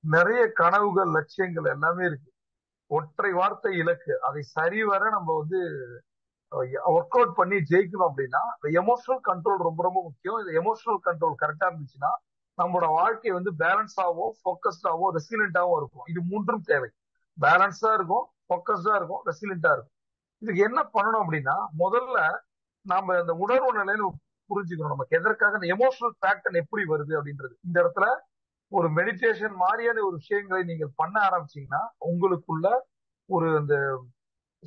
நிறைய கனவுகள், லட்சியங்கள் எல்லாமே இருக்கு. ஒற்றை வார்த்தை இலக்கு. அதை சரிவர நம்ம ஒர்க் அவுட் பண்ணி ஜெயிக்கணும் அப்படின்னா எமோஷனல் கண்ட்ரோல் ரொம்ப ரொம்ப முக்கியம். இந்த எமோஷனல் கண்ட்ரோல் கரெக்டா இருந்துச்சுன்னா நம்மளோட வாழ்க்கை பேலன்ஸ் ஆகும், ஃபோக்கஸ்டாகவும் ரெசிலியண்டாகவும் இருக்கும். இது மூன்றும் தேவை. பேலன்ஸா இருக்கும், ஃபோக்கஸ்டா இருக்கும், ரெசிலியண்டா இருக்கும். இதுக்கு என்ன பண்ணணும் அப்படின்னா, முதல்ல நாம இந்த உணர்வு நிலையில புரிஞ்சுக்கணும். நமக்கு எதற்காக இந்த எமோஷனல் பேட்டர்ன் எப்படி வருது அப்படின்றது. இந்த இடத்துல ஒரு மெடிடேஷன் மாதிரியான ஒரு விஷயங்களை நீங்கள் பண்ண ஆரம்பிச்சீங்கன்னா உங்களுக்குள்ள ஒரு அந்த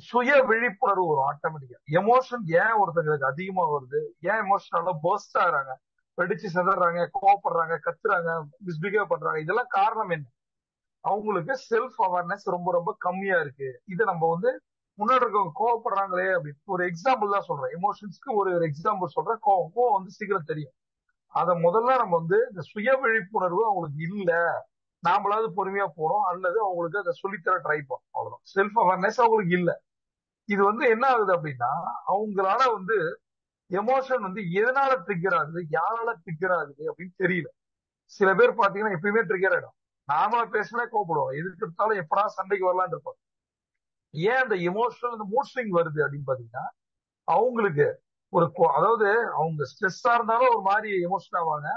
சுய விழிப்புணர்வு வரும் ஆட்டோமேட்டிக்கா. எமோஷன் ஏன் ஒருத்தங்களுக்கு அதிகமா வருது, ஏன் எமோஷனால பர்ஸ்ட் ஆகுறாங்க, வெடிச்சு செதறாங்க, கோவப்படுறாங்க, கத்துறாங்க, மிஸ்பிஹேவ் பண்றாங்க, இதெல்லாம் காரணம் என்ன? அவங்களுக்கு செல்ஃப் அவேர்னஸ் ரொம்ப ரொம்ப கம்மியா இருக்கு. இதை நம்ம முன்னாடி இருக்கவங்க கோவப்படுறாங்களே அப்படின்னு ஒரு எக்ஸாம்பிள் தான் சொல்றேன். எமோஷன்ஸ்க்கு ஒரு எக்ஸாம்பிள் சொல்றேன். கோவம் கோவம் சீக்கிரம் தெரியும். அத முதல்ல நம்ம இந்த சுய விழிப்புணர்வு அவங்களுக்கு இல்ல, நாமளாவது பொறுமையா போறோம், அல்லது அவங்களுக்கு அதை சொல்லித்தர ட்ரை பண்ணோம். அவ்வளவுதான். செல்ஃப் அவேர்னஸ் அவங்களுக்கு இல்ல. இது என்ன ஆகுது அப்படின்னா, அவங்களால எமோஷன் எதனால ட்ரிகர் ஆகுது, யாரால ட்ரிகர் ஆகுது அப்படின்னு தெரியல. சில பேர் பாத்தீங்கன்னா எப்பயுமே ட்ரிகர் ஆயிடும். நாமளா பேசினா கோவப்படுவோம், எதுக்கு எடுத்தாலும் எப்படா சண்டைக்கு வரலான்னு இருப்போம். ஏன் அந்த எமோஷனல் இந்த மூட் ஸ்விங் வருது அப்படின்னு பாத்தீங்கன்னா, அவங்களுக்கு அதாவது அவங்க ஸ்ட்ரெஸ்ஸா இருந்தாலும் ஒரு மாதிரி எமோஷன் ஆவாங்க,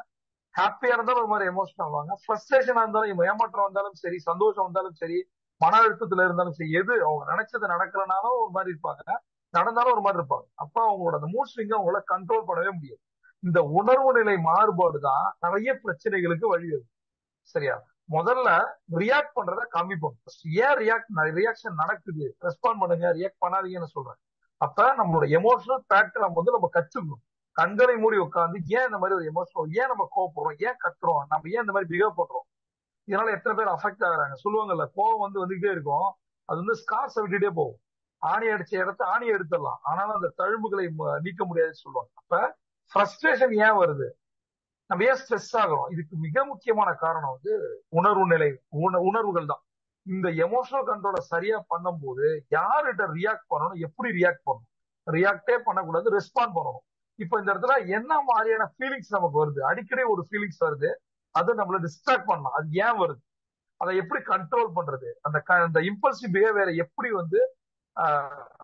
ஹாப்பியா இருந்தாலும் ஒரு மாதிரி எமோஷன் ஆவாங்க, ஃப்ரஸ்ட்ரேஷனா இருந்தாலும், ஏமாற்றம் வந்தாலும் சரி, சந்தோஷம் வந்தாலும் சரி, மன அழுத்தத்துல இருந்தாலும் சரி, எது அவங்க நினைச்சது நடக்கலனாலும் ஒரு மாதிரி இருப்பாங்க, நடந்தாலும் ஒரு மாதிரி இருப்பாங்க. அப்ப அவங்களோட அந்த மூட் ஸ்விங்க அவங்கள கண்ட்ரோல் பண்ணவே முடியாது. இந்த உணர்வு நிலை மாறுபாடு தான் நிறைய பிரச்சனைகளுக்கு வழிவகுக்கும். சரியா? முதல்ல ரியாக்ட் பண்றத கம்மி பண்ணும். ஏன் ரியாக்ஷன் நடக்குது, ரெஸ்பாண்ட் பண்ணுங்க, ரியாக்ட் பண்ணாதீங்கன்னு சொல்றேன். அப்ப நம்மளோட எமோஷனல் பேட்டர் நம்ம கத்துக்கணும். கண்களை மூடி உட்காந்து ஏன் இந்த மாதிரி ஒரு எமோஷனல், ஏன் நம்ம கோவப்படுறோம், ஏன் கத்துறோம், நம்ம ஏன் இந்த மாதிரி பிஹேவ் பண்றோம், இதனால எத்தனை பேர் அஃபெக்ட் ஆகுறாங்க. சொல்லுவாங்கல்ல, கோவம் வந்துகிட்டே இருக்கும், அது ஸ்கார்ஸ் விட்டுட்டே போகும். ஆணி அடிச்ச இடத்த ஆணி எடுத்துடலாம், ஆனாலும் அந்த தழும்புகளை நீக்க முடியாதுன்னு சொல்லுவாங்க. அப்ப ஃப்ரஸ்ட்ரேஷன் ஏன் வருது, நம்ம ஏன் ஸ்ட்ரெஸ் ஆகிறோம், இதுக்கு மிக முக்கியமான காரணம் உணர்வு நிலை, உணர்வுகள் தான். இந்த எமோஷனல் கண்ட்ரோலை சரியா பண்ணும்போது யார்கிட்ட ரியாக்ட் பண்ணணும், எப்படி ரியாக்ட் பண்ணணும், ரியாக்டே பண்ணக்கூடாது, ரெஸ்பாண்ட் பண்ணணும். இப்ப இந்த இடத்துல என்ன மாதிரியான ஃபீலிங்ஸ் நமக்கு வருது, அடிக்கடி ஒரு ஃபீலிங்ஸ் வருது, அதை நம்மள டிஸ்ட்ராக்ட் பண்ணலாம். அது ஏன் வருது, அதை எப்படி கண்ட்ரோல் பண்றது, அந்த இம்பல்சிவ் பிஹேவியரை எப்படி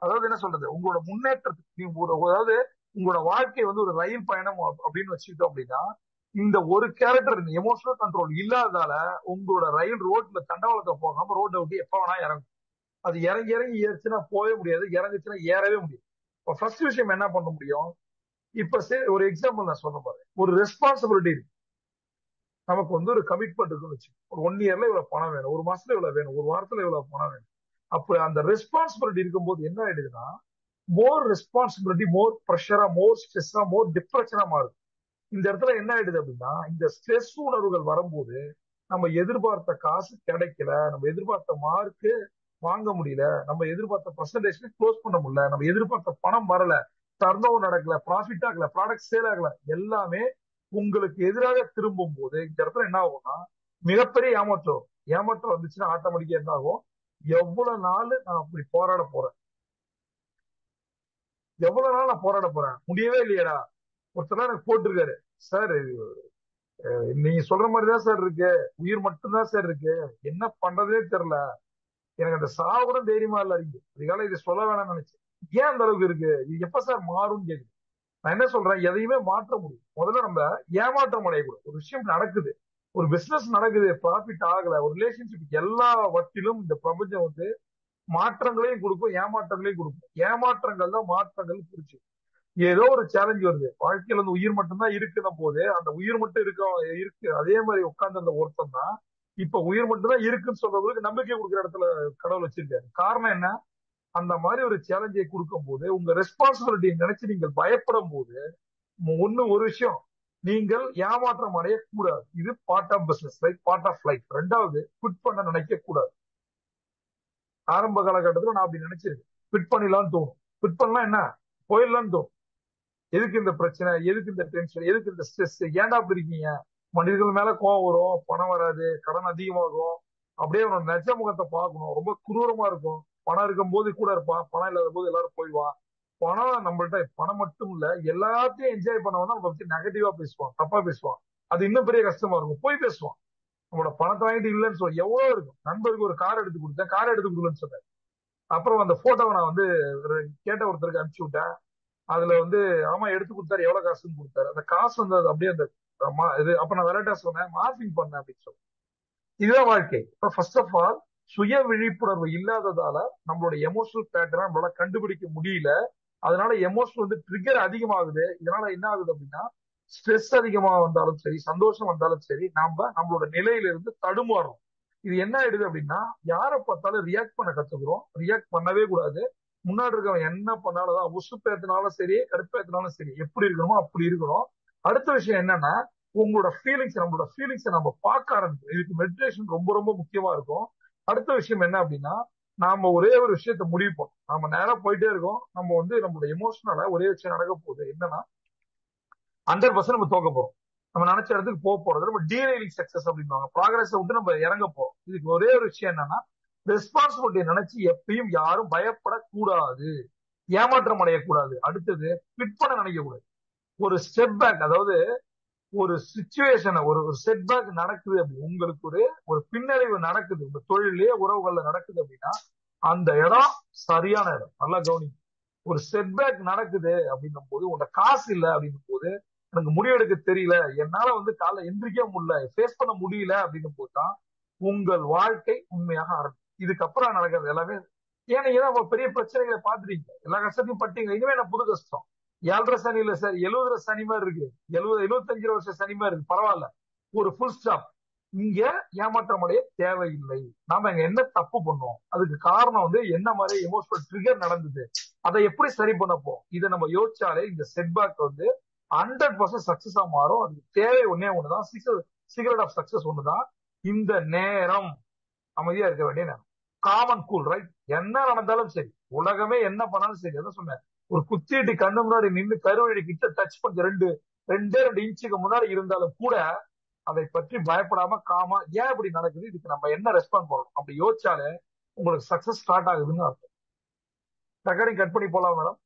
அதாவது என்ன சொல்றது, உங்களோட முன்னேற்றத்துக்கு அதாவது உங்களோட வாழ்க்கை ஒரு ரயில் பயணம் அப்படின்னு வச்சுக்கிட்டோம் அப்படின்னா, இந்த ஒரு கேரக்டர் எமோஷனல் கண்ட்ரோல் இல்லாததால உங்களோட ரயில் ரோட்ல தண்டவாளத்தை போகாம ரோட்டை விட்டு எப்ப வேணா இறங்கும். அது இறங்கி இறங்கி ஏறுச்சுன்னா போகவே முடியாது, இறங்குச்சுன்னா ஏறவே முடியாது. இப்போ ஃபர்ஸ்ட் விஷயம் என்ன பண்ண முடியும், இப்ப ஒரு எக்ஸாம்பிள் நான் சொல்ல பாரு. ஒரு ரெஸ்பான்சிபிலிட்டி இருக்கு, நமக்கு ஒரு கமிட்மெண்ட் இருக்குன்னு வச்சு, ஒரு 1 இயர்ல இவ்வளவு பணம் வேணும், ஒரு மாசத்துல இவ்வளவு வேணும், ஒரு வாரத்துல இவ்வளவு பணம் வேணும். அப்ப அந்த ரெஸ்பான்சிபிலிட்டி இருக்கும்போது என்ன ஆயிடுதுன்னா, மோர் ரெஸ்பான்சிபிலிட்டி, மோர் ப்ரெஷரா, மோர் ஸ்ட்ரெஸ்ஸா, மோர் டிப்ரெஷனா மாறுது. இந்த இடத்துல என்ன ஆயிடுது அப்படின்னா, இந்த ஸ்ட்ரெஸ் உணர்வுகள் வரும்போது நம்ம எதிர்பார்த்த காசு கிடைக்கல, நம்ம எதிர்பார்த்த மார்க்கு வாங்க முடியல, நம்ம எதிர்பார்த்த பிரசன்டேஷன் க்ளோஸ் பண்ண முடியல, நம்ம எதிர்பார்த்த பணம் வரல, டர்ன் ஓவர் நடக்கல, ப்ராஃபிட் ஆகல, ப்ராடக்ட் சேல் ஆகல, எல்லாமே உங்களுக்கு எதிராக திரும்பும் போது இந்த இடத்துல என்ன ஆகும்னா மிகப்பெரிய ஏமாற்றம். ஏமாற்றம் வந்துச்சுன்னா ஆட்டோமேட்டிக்கா என்ன ஆகும், எவ்வளவு நாள் நான் அப்படி போராட போறேன், எவ்வளவு நாள் நான் போராட போறேன், முடியவே இல்லையடா. ஒருத்தர் எனக்கு போட்டிருக்காரு, சார் நீங்க சொல்ற மாதிரிதான் சார் இருக்கு, உயிர் மட்டும்தான் சார் இருக்கு, என்ன பண்றதே தெரியல, எனக்கு அந்த சாவு கூட தைரியமா இல்ல இருக்கு, இதுக்கால இதை சொல்ல வேணாம்னு நினைச்சேன், ஏன் அந்த அளவுக்கு இருக்கு, இது எப்ப சார் மாறும்னு கேக்குது. நான் என்ன சொல்றேன், எதையுமே மாற்ற முடியும். முதல்ல நம்ம ஏமாற்றம் அடையக்கூடாது. ஒரு விஷயம் நடக்குது, ஒரு பிசினஸ் நடக்குது, ப்ராஃபிட் ஆகல, ஒரு ரிலேஷன்ஷிப், எல்லா வட்டிலும் இந்த பிரபஞ்சம் மாற்றங்களையும் கொடுக்கும், ஏமாற்றங்களையும் கொடுக்கும். ஏமாற்றங்கள் தான் மாற்றங்கள் குறிச்சு. ஏதோ ஒரு சேலஞ்ச் வருது வாழ்க்கையில, உயிர் மட்டும்தான் இருக்குன்ன போது அந்த உயிர் மட்டும் இருக்கு அதே மாதிரி உட்கார்ந்து அந்த ஒருத்தன் தான் இப்ப உயிர் மட்டும்தான் இருக்குன்னு சொல்றவங்களுக்கு நம்பிக்கை கொடுக்குற இடத்துல கடவுள் வச்சிருக்காரு. காரணம் என்ன, அந்த மாதிரி ஒரு சேலஞ்சை கொடுக்கும் போது உங்க ரெஸ்பான்சிபிலிட்டியை நினைச்சு நீங்கள் பயப்படும் போது ஒரு விஷயம், நீங்கள் ஏமாற்றம் அடையக்கூடாது. இது part of business life, part of life. ரெண்டாவது, குவிட் பண்ண நினைக்க கூடாது. ஆரம்ப காலகட்டத்தில் நான் அப்படி நினைச்சிருக்கேன், குவிட் பண்ணிடலாம்னு தோணும். குவிட் பண்ணலாம் என்ன, போயிடலாம்னு தோணும். எதுக்கு இந்த பிரச்சனை, எதுக்கு இந்த டென்ஷன், எதுக்கு இந்த ஸ்ட்ரெஸ், ஏன்டா அப்படி இருக்கீங்க. மனிதர்கள் மேல கோவம் வரும், பணம் வராது, கடன் அதிகமாகும், அப்படியே அவனோட நெஜ முகத்தை பார்க்கணும், ரொம்ப குரூரமா இருக்கும். பணம் இருக்கும் போது கூட இருப்பான், பணம் இல்லாத போது எல்லாரும் போயிடுவான். பணம் நம்மள்ட்ட, பணம் மட்டும் இல்ல, எல்லாத்தையும் என்ஜாய் பண்ணவனா நம்ம பத்தி நெகட்டிவா பேசுவான், தப்பா பேசுவான். அது இன்னும் பெரிய கஷ்டமா இருக்கும், போய் பேசுவான். நம்மளோட பணத்தை வாங்கிட்டு இல்லைன்னு சொல்ல எவ்வளவு இருக்கும். நண்பருக்கு ஒரு கார் எடுத்து கொடுத்தேன், கார் எடுத்து கொடுக்கலன்னு சொன்னேன். அப்புறம் அந்த போட்டோவை நான் வந்து கேட்ட ஒருத்தருக்கு அனுப்பிச்சு விட்டேன். அதுல வந்து ஆமா எடுத்து கொடுத்தாரு, எவ்வளவு காசுன்னு கொடுத்தாரு. அந்த காசு வந்து அது அப்படியே அந்த இது அப்ப நான் விளையாட்டா சொன்னேன், மார்பிங் பண்ணேன் அப்படின்னு சொன்னேன். இதுதான் வாழ்க்கை. இப்ப ஃபர்ஸ்ட் ஆஃப் ஆல் சுய விழிப்புணர்வு இல்லாததால நம்மளோட எமோஷனல் பேட்டர்ன் நம்மளால கண்டுபிடிக்க முடியல. அதனால எமோஷனல் வந்து ட்ரிகர் அதிகமாகுது. இதனால என்ன ஆகுது அப்படின்னா, ஸ்ட்ரெஸ் அதிகமா வந்தாலும் சரி, சந்தோஷம் வந்தாலும் சரி, நாம நம்மளோட நிலையில இருந்து தடுமாறும். இது என்ன ஆயிடுது அப்படின்னா, யாரை பார்த்தாலும் ரியாக்ட் பண்ண கத்துக்கிறோம். ரியாக்ட் பண்ணவே கூடாது. முன்னாடி இருக்கவன் என்ன பண்ணாலும் தான், உசுப்பேத்தினாலும் சரி, கடுப்பேத்தினாலும் சரி, எப்படி இருக்கணுமோ அப்படி இருக்கணும். அடுத்த விஷயம் என்னன்னா, உங்களோட ஃபீலிங்ஸ், நம்மளோட ஃபீலிங்ஸை நம்ம பார்க்க ஆரம்பிக்கும். இதுக்கு மெடிடேஷன் ரொம்ப ரொம்ப முக்கியமா இருக்கும். அடுத்த விஷயம் என்ன அப்படின்னா, நாம ஒரே ஒரு விஷயத்த முடிவு பண்ணோம். நம்ம நேரா போயிட்டே இருக்கோம். நம்ம வந்து நம்மளோட எமோஷனலா ஒரே விஷயம் நடக்க போகுது என்னன்னா, 100% நம்ம தோக்க போறோம். நம்ம நினைச்ச இடத்துக்கு போக போறது நம்ம டீரைலிங் சக்சஸ் அப்படின்வாங்க. ப்ராக்ரஸ் விட்டு நம்ம இறங்க போறோம். இதுக்கு ஒரே ஒரு விஷயம் என்னன்னா, ரெஸ்பான்சிபிலிட்டியை நினைச்சு எப்பயும் யாரும் பயப்படக்கூடாது, ஏமாற்றம் அடையக்கூடாது. அடுத்தது குவிட் பண்ண நினைக்க கூடாது. ஒரு ஸ்டெப் பேக், அதாவது ஒரு சுச்சுவேஷன், ஒரு செட் பேக் நடக்குது அப்படி, உங்களுக்கு ஒரு ஒரு பின்னடைவு நடக்குது உங்க தொழிலே உறவுகள்ல நடக்குது அப்படின்னா, அந்த இடம் சரியான இடம். நல்லா கவனி. ஒரு செட்பேக் நடக்குது அப்படின்னும் போது, உங்க காசு இல்ல அப்படின்னும் போது, எனக்கு முடிவெடுக்க தெரியல, என்னால வந்து காலைல எந்திரிக்க முடியல, ஃபேஸ் பண்ண முடியல அப்படின்னும் போதுதான் உங்கள் வாழ்க்கை உண்மையாக ஆரம்பிக்கும். இதுக்கப்புறம் நடக்கிறது எல்லாமே, ஏன்னா ஏதாவது பெரிய பிரச்சனைகளை பாத்துறீங்க, எல்லா கஷ்டத்தையும் பட்டீங்க, இனிமே என்ன புது கஷ்டம். 7.5 சனி இல்ல சார், 70 சனி மாதிரி இருக்கு, 75 வருஷம் சனி மாதிரி இருக்கு, பரவாயில்ல, ஒரு ஃபுல் ஸ்டாப். இங்க ஏமாற்றம் அடைய தேவையில்லை. நாம இங்க என்ன தப்பு பண்ணோம், அதுக்கு காரணம் வந்து என்ன மாதிரி எமோஷனல் ட்ரிகர் நடந்தது, அதை எப்படி சரி பண்ண போறோம், இதை நம்ம யோசிச்சாலே இந்த செட்பேக் வந்து 100% சக்சஸா மாறும். அதுக்கு தேவை ஒன்னே ஒண்ணுதான், சீக்ரெட் ஆஃப் சக்சஸ் ஒண்ணுதான், இந்த நேரம். அமைதியா இருக்க வேண்டிய நேரம். Common cool, right. என்ன நடந்தாலும் சரி, உலகமே என்ன பண்ணாலும் சரி, அதான் சொன்னேன், ஒரு குத்திட்டு கண்ணு முன்னாடி நின்று கருவழி கிட்ட டச் பண்ண ரெண்டே 2 இன்ச்சுக்கு முன்னாடி இருந்தாலும் கூட அதை பற்றி பயப்படாம காமா, ஏன் இப்படி நடக்குது, இதுக்கு நம்ம என்ன ரெஸ்பாண்ட் பண்ணணும் அப்படி யோசிச்சாலே உங்களுக்கு சக்சஸ் ஸ்டார்ட் ஆகுதுன்னு அர்த்தம். ரெக்கார்டிங் கட் பண்ணி போலாம் மேடம்.